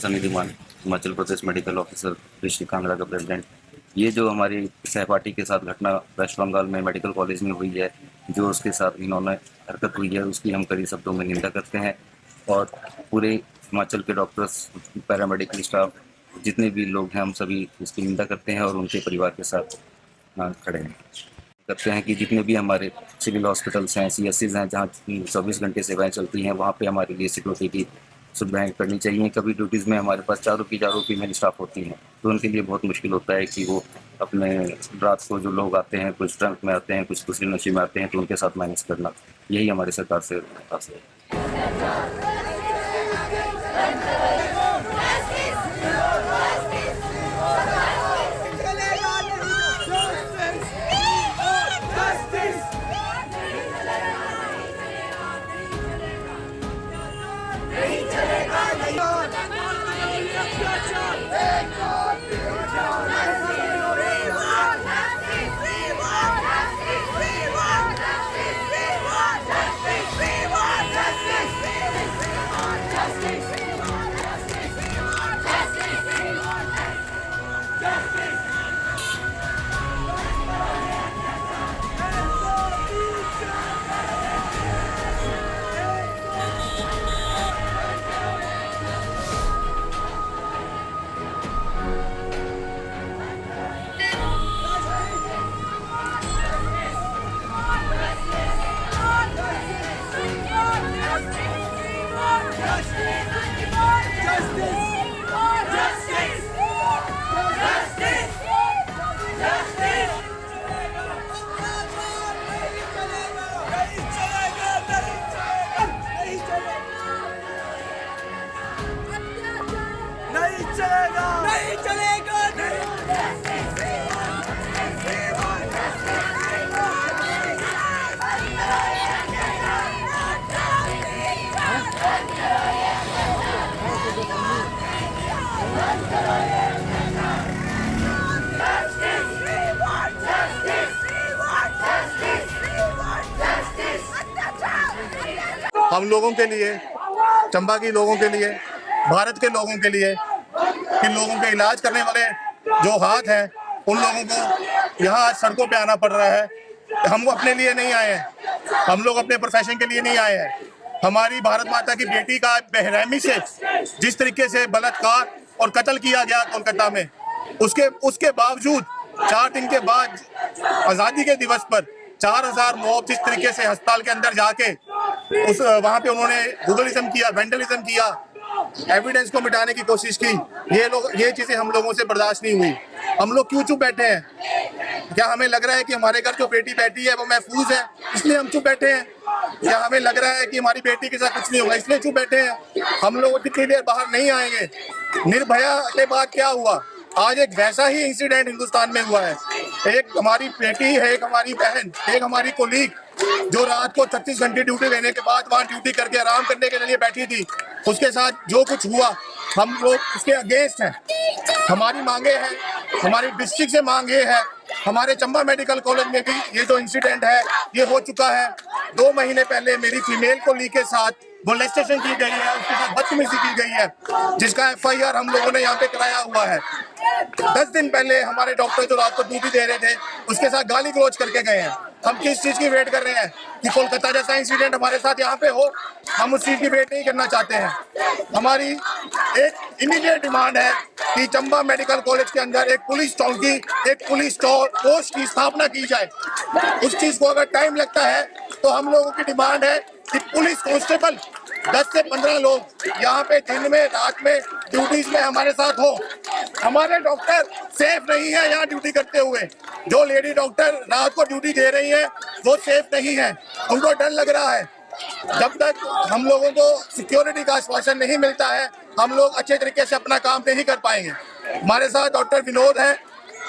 सन्निधि मान, Himachal Pradesh medical officer district Kangra का president. ये जो हमारी सहपाठी के साथ घटना वेस्ट बंगाल में मेडिकल कॉलेज में हुई है, जो उसके साथ इन्होंने हरकत हुई है, उसकी हम कड़ी शब्दों में निंदा करते हैं और पूरे हिमाचल के डॉक्टर्स, पैरामेडिकल स्टाफ, जितने भी लोग हैं, हम सभी इसकी निंदा करते हैं और उनके परिवार के साथ खड़े हैं। करते हैं कि जितने भी हमारे सिविल हॉस्पिटल्स हैं, सीएससीज हैं, जहाँ 24 घंटे सेवाएं चलती हैं, वहाँ पे हमारे लिए सिक्योरिटी की सुविधाएं करनी चाहिए। कभी ड्यूटीज़ में हमारे पास चारों फीमेल स्टाफ होती हैं, तो उनके लिए बहुत मुश्किल होता है कि वो अपने रात को जो लोग आते हैं, कुछ ड्रंक में आते हैं, कुछ दूसरे नशे में आते हैं, तो उनके साथ मैनेज करना, यही हमारी सरकार से दरख्वास्त है। नहीं चलेगा, नहीं चलेगा, हम लोगों के लिए, चंबा के लोगों के लिए, भारत के लोगों के लिए, इन लोगों के इलाज करने वाले जो हाथ हैं, उन लोगों को यहाँ आज सड़कों पे आना पड़ रहा है। हम अपने लिए नहीं आए हैं, हम लोग अपने प्रोफेशन के लिए नहीं आए हैं। हमारी भारत माता की बेटी का बेरहमी से जिस तरीके से बलात्कार और कत्ल किया गया कोलकाता में, उसके बावजूद 4 दिन के बाद आज़ादी के दिवस पर 4000 मॉब जिस तरीके से अस्पताल के अंदर जाके वहाँ पे उन्होंने हुडलिज्म किया, वेंडलिज्म किया, एविडेंस को मिटाने की कोशिश की, ये चीजें हम लोगों से बर्दाश्त नहीं हुई। हम लोग क्यों चुप बैठे हैं? क्या हमें लग रहा है कि हमारे घर जो बेटी बैठी है वो महफूज है, इसलिए हम चुप बैठे हैं? या हमें लग रहा है कि हमारी बेटी के साथ कुछ नहीं होगा, इसलिए चुप बैठे हैं? हम लोग जितनी देर बाहर नहीं आएंगे। निर्भया के बाद क्या हुआ? आज एक वैसा ही इंसिडेंट हिंदुस्तान में हुआ है। एक हमारी बेटी है, एक हमारी बहन, एक हमारी कोलीग जो रात को 36 घंटे ड्यूटी लेने के बाद वहाँ ड्यूटी करके आराम करने के लिए बैठी थी, उसके साथ जो कुछ हुआ, हम लोग उसके अगेंस्ट हैं। हमारी मांगे हैं, हमारी डिस्ट्रिक्ट से मांगे है। हमारे चंबा मेडिकल कॉलेज में भी ये जो इंसिडेंट है ये हो चुका है। 2 महीने पहले मेरी फीमेल कोलीग के साथ मोलेस्टेशन की गई है, उसके साथ बदतमीजी की गई है, जिसका FIR हम लोगों ने यहाँ पे कराया हुआ है। 10 दिन पहले हमारे डॉक्टर जो रात को ड्यूटी दे रहे थे, उसके साथ गाली गलौज करके गए हैं। हम किस चीज की वेट कर रहे हैं कि कोलकाता जैसा इंसिडेंट हमारे साथ यहाँ पे हो? हम उस चीज की वेट नहीं करना चाहते हैं। हमारी एक इमीडिएट डिमांड है कि चंबा मेडिकल कॉलेज के अंदर एक पुलिस चौकी, एक पुलिस पोस्ट की स्थापना की जाए। उस चीज को अगर टाइम लगता है तो हम लोगों की डिमांड है कि पुलिस कांस्टेबल 10 से 15 लोग यहाँ पे दिन में, रात में ड्यूटीज में हमारे साथ हो। हमारे डॉक्टर सेफ नहीं है यहाँ ड्यूटी करते हुए। जो लेडी डॉक्टर रात को ड्यूटी दे रही है वो सेफ नहीं है, उनको डर लग रहा है। जब तक हम लोगों को सिक्योरिटी का आश्वासन नहीं मिलता है, हम लोग अच्छे तरीके से अपना काम नहीं कर पाएंगे। हमारे साथ डॉक्टर विनोद है,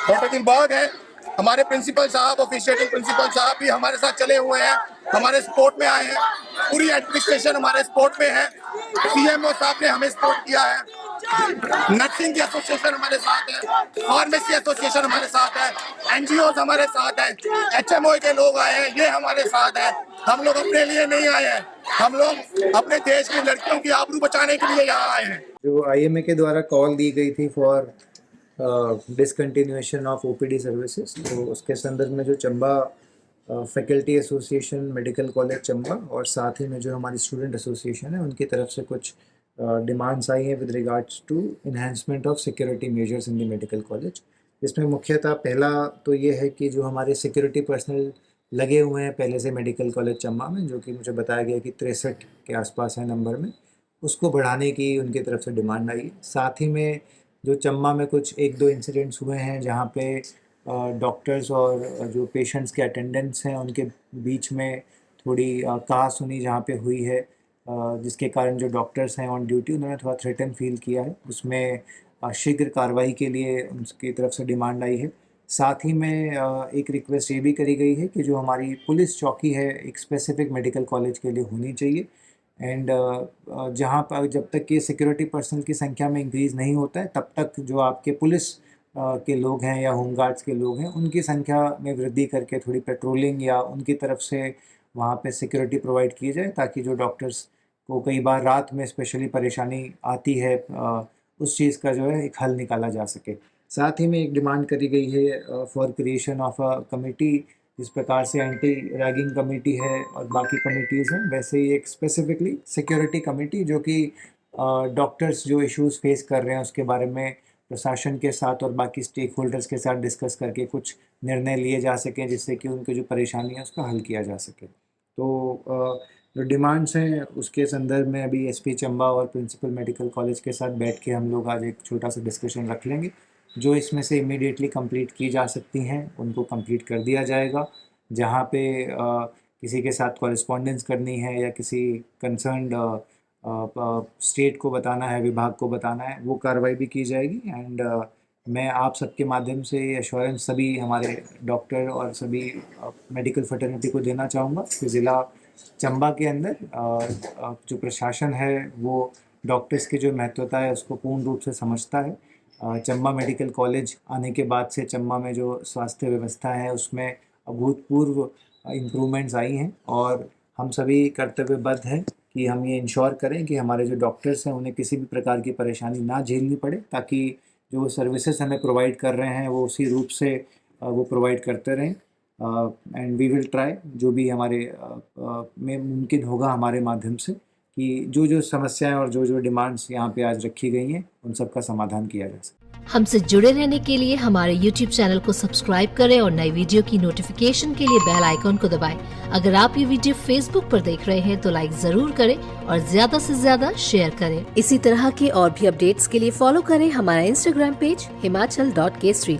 डॉक्टर दिलबाग है, हमारे प्रिंसिपल साहब, ऑफिशिएटिंग प्रिंसिपल साहब भी हमारे साथ चले हुए हैं, हमारे सपोर्ट में आए हैं। पूरी एडमिनिस्ट्रेशन हमारे सपोर्ट में है। CMO साहब ने हमें सपोर्ट किया है। नर्सिंग की एसोसिएशन हमारे साथ है, फार्मेसी एसोसिएशन हमारे साथ है, एनजीओ हमारे साथ है, HMO के लोग आए हैं, ये हमारे साथ है। हम लोग अपने लिए नहीं आए हैं, हम लोग अपने देश की लड़कियों की आबरू बचाने के लिए यहाँ आए हैं। जो IMA के द्वारा कॉल दी गई थी for discontinuation of OPD services, तो उसके संदर्भ में जो Chamba faculty association medical college Chamba और साथ ही में जो हमारी स्टूडेंट एसोसिएशन है उनकी तरफ से कुछ डिमांड्स आई हैं with regards to enhancement of security measures in the medical college. इसमें मुख्यतः पहला तो ये है कि जो हमारे सिक्योरिटी पर्सनल लगे हुए हैं पहले से मेडिकल कॉलेज चंबा में, जो कि मुझे बताया गया कि 63 के आसपास है नंबर में, उसको बढ़ाने की उनकी तरफ से डिमांड आई है। साथ ही में जो चंबा में कुछ 1-2 इंसिडेंट्स हुए हैं जहाँ पे डॉक्टर्स और जो पेशेंट्स के अटेंडेंट्स हैं उनके बीच में थोड़ी कहा-सुनी जहाँ पे हुई है, जिसके कारण जो डॉक्टर्स हैं ऑन ड्यूटी उन्होंने थोड़ा थ्रेटन फील किया है, उसमें शीघ्र कार्रवाई के लिए उनकी तरफ से डिमांड आई है। साथ ही में एक रिक्वेस्ट ये भी करी गई है कि जो हमारी पुलिस चौकी है एक स्पेसिफिक मेडिकल कॉलेज के लिए होनी चाहिए एंड जहाँ पर जब तक कि सिक्योरिटी पर्सनल की संख्या में इंक्रीज़ नहीं होता है तब तक जो आपके पुलिस के लोग हैं या होमगार्ड्स के लोग हैं उनकी संख्या में वृद्धि करके थोड़ी पेट्रोलिंग या उनकी तरफ से वहाँ पे सिक्योरिटी प्रोवाइड की जाए, ताकि जो डॉक्टर्स को कई बार रात में स्पेशली परेशानी आती है उस चीज़ का जो है एक हल निकाला जा सके। साथ ही में एक डिमांड करी गई है for creation of a committee, जिस प्रकार से एंटी रैगिंग कमेटी है और बाकी कमिटीज़ हैं, वैसे ही एक स्पेसिफिकली सिक्योरिटी कमेटी जो कि डॉक्टर्स जो इश्यूज़ फेस कर रहे हैं उसके बारे में प्रशासन के साथ और बाकी स्टेक होल्डर्स के साथ डिस्कस करके कुछ निर्णय लिए जा सकें जिससे कि उनकी जो परेशानी है उसका हल किया जा सके। तो जो डिमांड्स हैं उसके संदर्भ में अभी SP चंबा और प्रिंसिपल मेडिकल कॉलेज के साथ बैठ के हम लोग आज एक छोटा सा डिस्कशन रख लेंगे। जो इसमें से इमीडिएटली कंप्लीट की जा सकती हैं उनको कंप्लीट कर दिया जाएगा। जहाँ पे किसी के साथ कॉरेस्पॉन्डेंस करनी है या किसी कंसर्न्ड स्टेट को बताना है, विभाग को बताना है, वो कार्रवाई भी की जाएगी। एंड मैं आप सबके माध्यम से एश्योरेंस सभी हमारे डॉक्टर और सभी मेडिकल फ्रेटर्निटी को देना चाहूँगा कि ज़िला चंबा के अंदर जो प्रशासन है वो डॉक्टर्स की जो महत्वता है उसको पूर्ण रूप से समझता है। चंबा मेडिकल कॉलेज आने के बाद से चंबा में जो स्वास्थ्य व्यवस्था है उसमें अभूतपूर्व इम्प्रूवमेंट्स आई हैं और हम सभी कर्तव्यबद्ध हैं कि हम ये इंश्योर करें कि हमारे जो डॉक्टर्स हैं उन्हें किसी भी प्रकार की परेशानी ना झेलनी पड़े, ताकि जो सर्विसेज हमें प्रोवाइड कर रहे हैं वो उसी रूप से वो प्रोवाइड करते रहें। एंड वी विल ट्राई जो भी हमारे में मुमकिन होगा हमारे माध्यम से कि जो जो समस्याएं और जो जो डिमांड्स यहाँ पे आज रखी गई हैं उन सब का समाधान किया जा सके। हमसे जुड़े रहने के लिए हमारे YouTube चैनल को सब्सक्राइब करें और नई वीडियो की नोटिफिकेशन के लिए बेल आइकॉन को दबाएं। अगर आप ये वीडियो Facebook पर देख रहे हैं तो लाइक जरूर करें और ज्यादा से ज्यादा शेयर करें। इसी तरह के और भी अपडेट्स के लिए फॉलो करें हमारा Instagram पेज himachal.kesri।